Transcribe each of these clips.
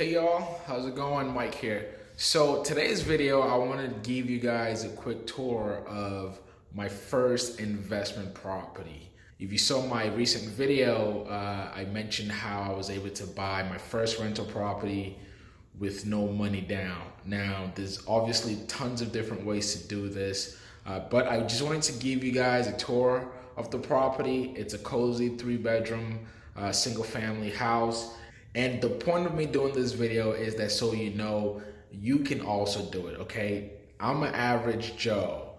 Hey y'all, how's it going? Mike here. So today's video, I want to give you guys a quick tour of my first investment property. If you saw my recent video, I mentioned how I was able to buy my first rental property with no money down. Now, there's obviously tons of different ways to do this, but I just wanted to give you guys a tour of the property. It's a cozy 3-bedroom, single family house. And the point of me doing this video is that so you know you can also do it, okay? I'm an average Joe.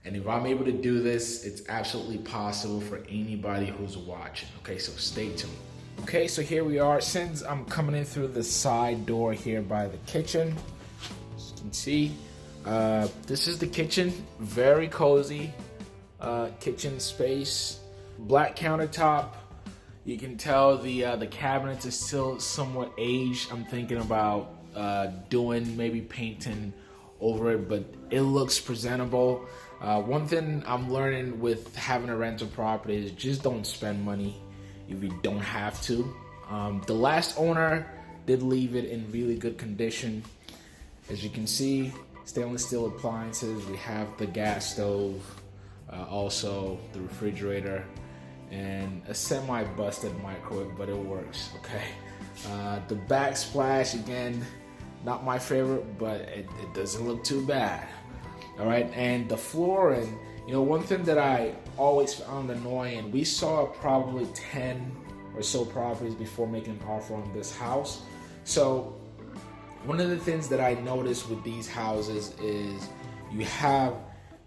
And if I'm able to do this, it's absolutely possible for anybody who's watching, okay? So stay tuned. Okay, so here we are. Since I'm coming in through the side door here by the kitchen, as you can see, this is the kitchen. Very cozy kitchen space. Black countertop. You can tell the cabinets are still somewhat aged. I'm thinking about doing maybe painting over it, but it looks presentable. One thing I'm learning with having a rental property is just don't spend money if you don't have to. The last owner did leave it in really good condition. As you can see, stainless steel appliances. We have the gas stove, also the refrigerator, and a semi-busted microwave, but it works, okay? The backsplash, again, not my favorite, but it doesn't look too bad, all right? And the flooring, you know, one thing that I always found annoying, we saw probably 10 or so properties before making an offer on this house. So one of the things that I noticed with these houses is you have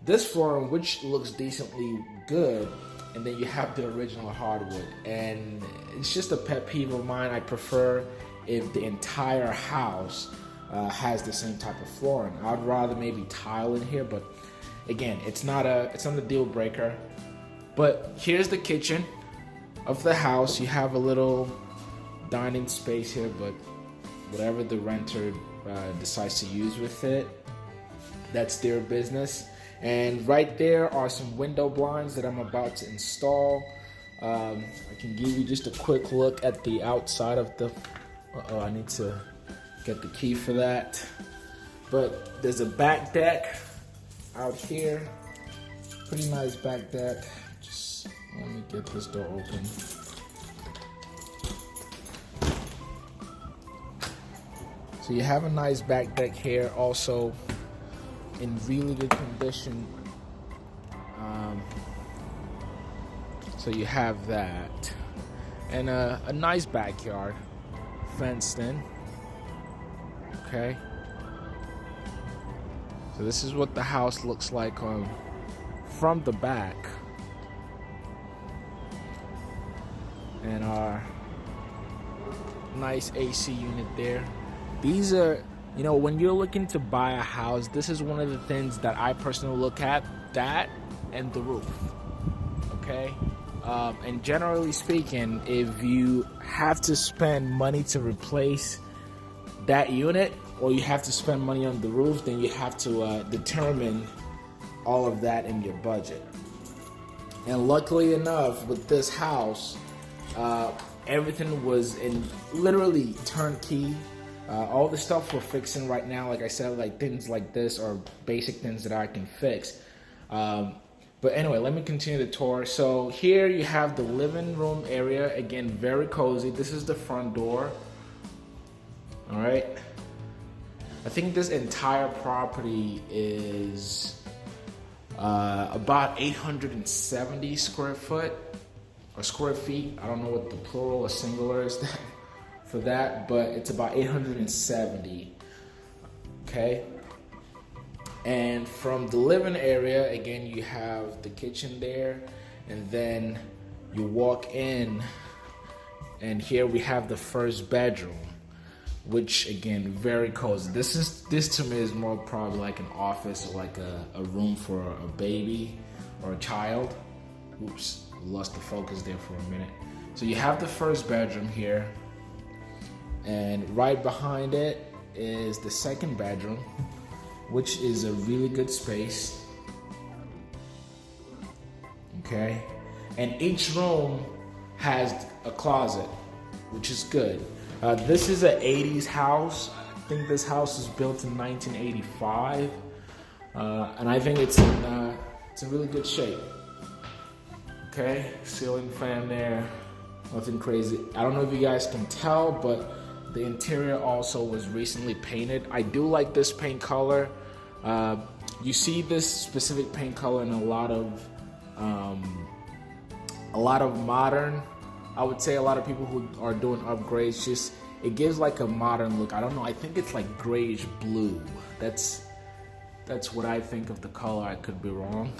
this flooring, which looks decently good, and then you have the original hardwood. And it's just a pet peeve of mine. I prefer if the entire house has the same type of flooring. I'd rather maybe tile in here, but again, it's not a deal breaker. But here's the kitchen of the house. You have a little dining space here, but whatever the renter decides to use with it, that's their business. And right there are some window blinds that I'm about to install. I can give you just a quick look at the outside of the... I need to get the key for that. But there's a back deck out here. Pretty nice back deck. Just let me get this door open. So you have a nice back deck here, also in really good condition. So you have that, and a nice backyard, fenced in. Okay. So this is what the house looks like from the back, and our nice AC unit there. These are, you know, when you're looking to buy a house, this is one of the things that I personally look at, that and the roof, okay? And generally speaking, if you have to spend money to replace that unit, or you have to spend money on the roof, then you have to determine all of that in your budget. And luckily enough, with this house, everything was in literally turnkey. All the stuff we're fixing right now, like I said, like things like this are basic things that I can fix. But anyway, let me continue the tour. So here you have the living room area. Again, very cozy. This is the front door. All right. I think this entire property is about 870 square foot or square feet. I don't know what the plural or singular is for that, but it's about 870. Okay. And from the living area, again, you have the kitchen there, and then you walk in, and here we have the first bedroom, which again, very cozy. This to me is more probably like an office or like a room for a baby or a child. Oops, lost the focus there for a minute. So you have the first bedroom here, and right behind it is the second bedroom, which is a really good space. Okay, and each room has a closet, which is good. This is an 80s house. I think this house was built in 1985, and I think it's in really good shape. Okay, ceiling fan there, nothing crazy. I don't know if you guys can tell, but the interior also was recently painted. I do like this paint color. You see this specific paint color in a lot of modern, I would say a lot of people who are doing upgrades, just it gives like a modern look. I don't know, I think it's like grayish blue. That's what I think of the color. I could be wrong.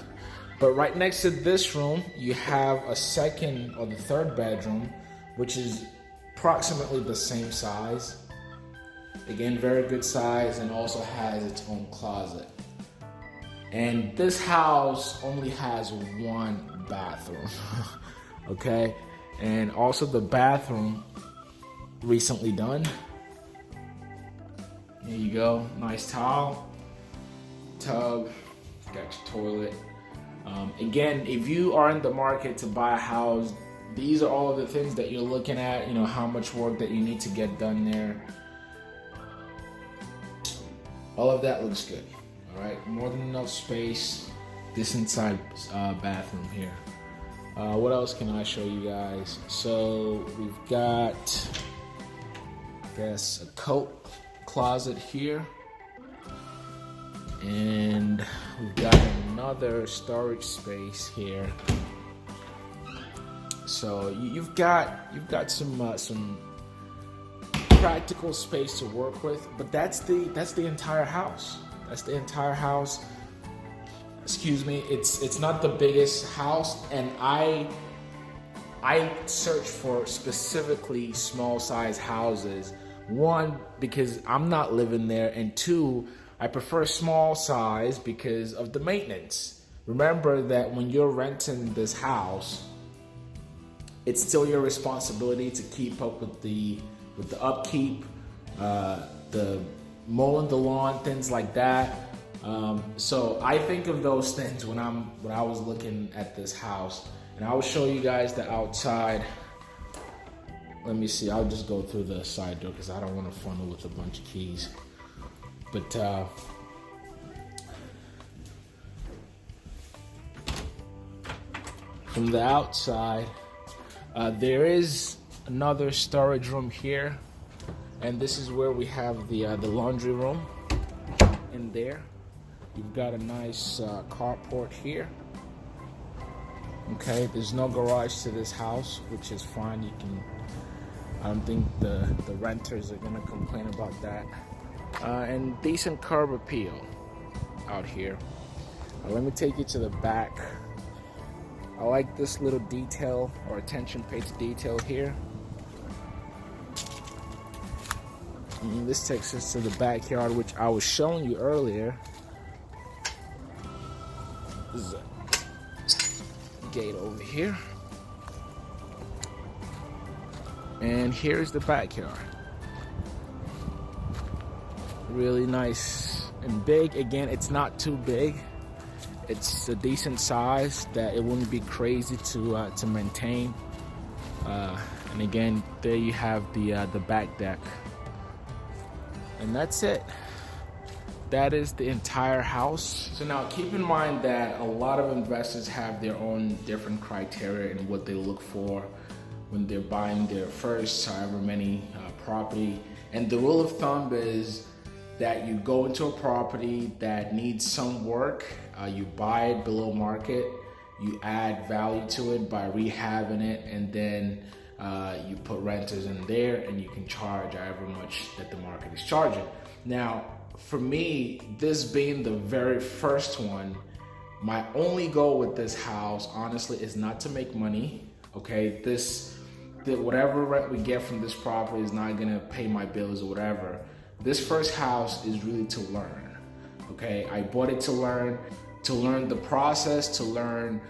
But right next to this room, you have a second or the third bedroom, which is approximately the same size. Again, very good size, and also has its own closet. And this house only has one bathroom. Okay, and also the bathroom recently done. There you go, nice towel, tub, got your toilet. Again, if you are in the market to buy a house, these are all of the things that you're looking at. You know, how much work that you need to get done there. All of that looks good. All right, more than enough space. This inside bathroom here. What else can I show you guys? So we've got, I guess, a coat closet here, and we've got another storage space here. So you've got some practical space to work with, but that's the entire house. That's the entire house. Excuse me. It's not the biggest house, and I search for specifically small size houses. One, because I'm not living there, and two, I prefer small size because of the maintenance. Remember that when you're renting this house, it's still your responsibility to keep up with the upkeep, the mowing the lawn, things like that. So I think of those things when I was looking at this house, and I will show you guys the outside. Let me see. I'll just go through the side door because I don't want to funnel with a bunch of keys. But from the outside, there is another storage room here, and this is where we have the laundry room in there. You've got a nice carport here. Okay, there's no garage to this house, which is fine. I don't think the renters are gonna complain about that. And decent curb appeal out here. Let me take you to the back. I like this little detail or attention paid to detail here. And this takes us to the backyard, which I was showing you earlier. This is a gate over here. And here's the backyard. Really nice and big. Again, it's not too big. It's a decent size that it wouldn't be crazy to maintain. And again, there you have the back deck. And that's it. That is the entire house. So now keep in mind that a lot of investors have their own different criteria in what they look for when they're buying their first however many property. And the rule of thumb is that you go into a property that needs some work, you buy it below market, you add value to it by rehabbing it, and then you put renters in there and you can charge however much that the market is charging. Now, for me, this being the very first one, my only goal with this house, honestly, is not to make money. Okay, whatever rent we get from this property is not gonna pay my bills or whatever. This first house is really to learn. Okay, I bought it to learn the process, to learn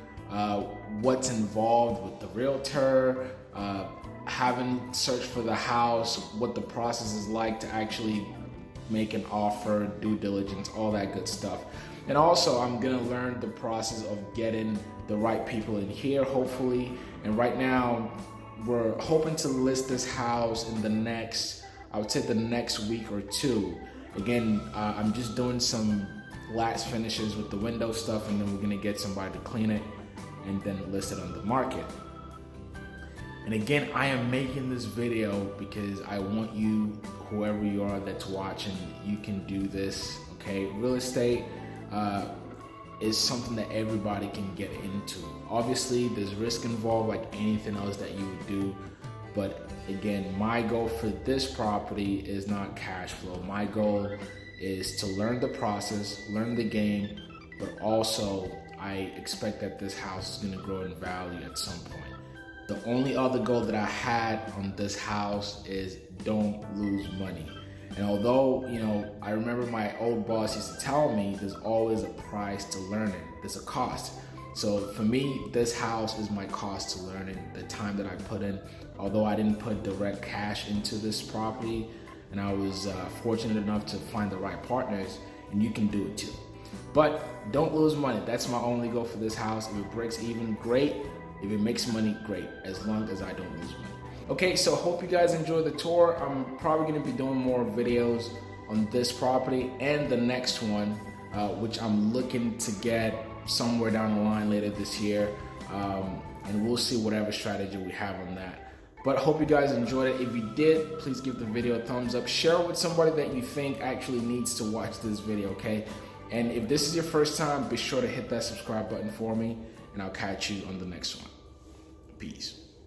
what's involved with the realtor, having searched for the house, what the process is like to actually make an offer, due diligence, all that good stuff. And also, I'm gonna learn the process of getting the right people in here, hopefully. And right now, we're hoping to list this house in the next, I would say the next week or two. Again, I'm just doing some last finishes with the window stuff, and then we're gonna get somebody to clean it and then list it on the market. And again, I am making this video because I want you, whoever you are that's watching, you can do this, okay? Real estate is something that everybody can get into. Obviously, there's risk involved like anything else that you would do. But again, my goal for this property is not cash flow. My goal is to learn the process, learn the game, but also I expect that this house is gonna grow in value at some point. The only other goal that I had on this house is don't lose money. And although, you know, I remember my old boss used to tell me there's always a price to learning, there's a cost. So for me, this house is my cost to learning, the time that I put in. Although I didn't put direct cash into this property, and I was fortunate enough to find the right partners, and you can do it too. But don't lose money. That's my only goal for this house. If it breaks even, great. If it makes money, great, as long as I don't lose money. Okay, so hope you guys enjoy the tour. I'm probably gonna be doing more videos on this property and the next one, which I'm looking to get somewhere down the line later this year. And we'll see whatever strategy we have on that. But I hope you guys enjoyed it. If you did, please give the video a thumbs up. Share it with somebody that you think actually needs to watch this video, okay? And if this is your first time, be sure to hit that subscribe button for me, and I'll catch you on the next one. Peace.